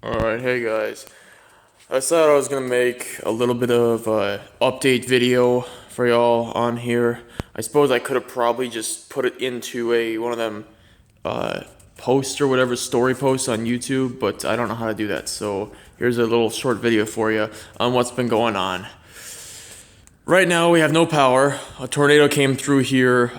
Alright, hey guys. I decided I was gonna make a little bit of a update video for y'all on here. I suppose I could have probably just put it into one of them posts or whatever, story posts on YouTube, but I don't know how to do that. So here's a little short video for you on what's been going on. Right now we have no power. A tornado came through here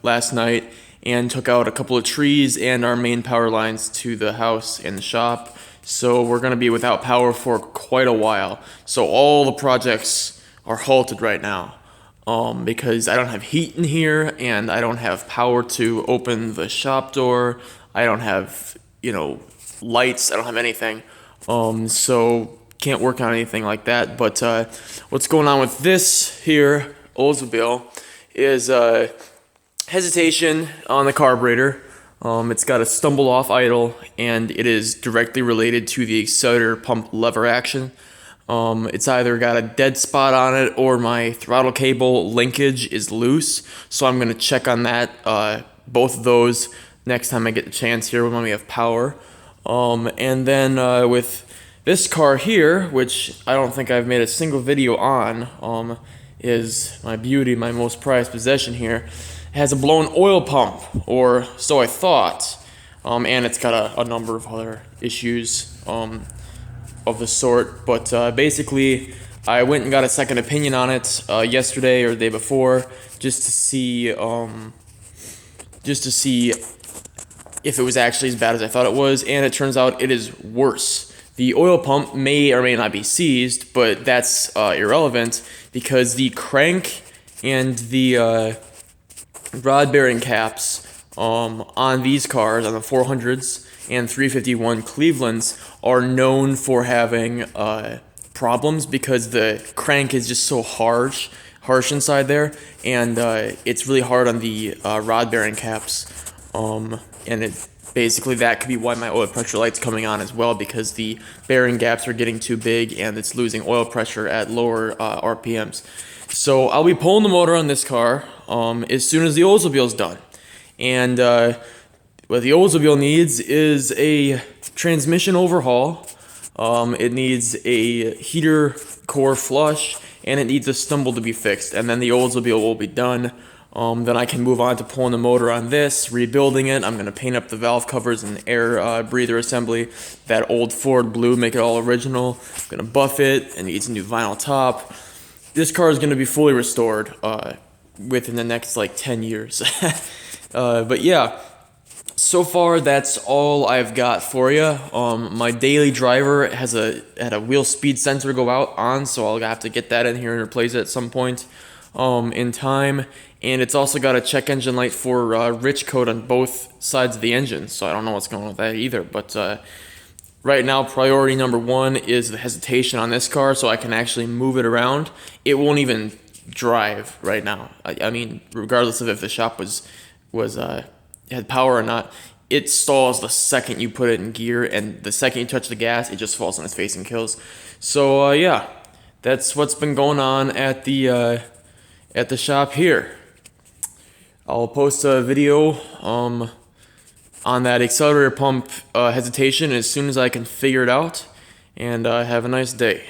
last night and took out a couple of trees and our main power lines to the house and the shop. So we're going to be without power for quite a while. So all the projects are halted right now because I don't have heat in here and I don't have power to open the shop door. I don't have, lights. I don't have anything. So can't work on anything like that. But what's going on with this here Oldsmobile is hesitation on the carburetor. It's got a stumble off idle, and it is directly related to the accelerator pump lever action. It's either got a dead spot on it or my throttle cable linkage is loose. So I'm going to check on that, both of those, next time I get the chance here when we have power. And then with this car here, which I don't think I've made a single video on, is my beauty, my most prized possession here. It has a blown oil pump, or so I thought, and it's got a number of other issues of the sort. But basically, I went and got a second opinion on it yesterday or the day before, just to see if it was actually as bad as I thought it was, and it turns out it is worse. The oil pump may or may not be seized, but that's irrelevant because the crank and the rod bearing caps on these cars, on the 400s and 351 Clevelands, are known for having problems because the crank is just so harsh inside there, and it's really hard on the rod bearing caps, and it basically that could be why my oil pressure light's coming on as well, because the bearing gaps are getting too big and it's losing oil pressure at lower RPMs. So I'll be pulling the motor on this car as soon as the Oldsmobile's done. And what the Oldsmobile needs is a transmission overhaul. It needs a heater core flush, and it needs a stumble to be fixed. And then the Oldsmobile will be done. Then I can move on to pulling the motor on this, rebuilding it. I'm going to paint up the valve covers and air breather assembly. That old Ford blue, make it all original. I'm going to buff it. It needs a new vinyl top. This car is going to be fully restored within the next 10 years. But yeah, so far that's all I've got for you. My daily driver had a wheel speed sensor go out on, so I'll have to get that in here and replace it at some point in time. And it's also got a check engine light for rich coat on both sides of the engine, so I don't know what's going on with that either. But right now, priority number one is the hesitation on this car, so I can actually move it around. It won't even drive right now. I mean, regardless of if the shop had power or not, it stalls the second you put it in gear, and the second you touch the gas, it just falls on its face and kills. So yeah, that's what's been going on at the shop here. I'll post a video on that accelerator pump hesitation as soon as I can figure it out, and have a nice day.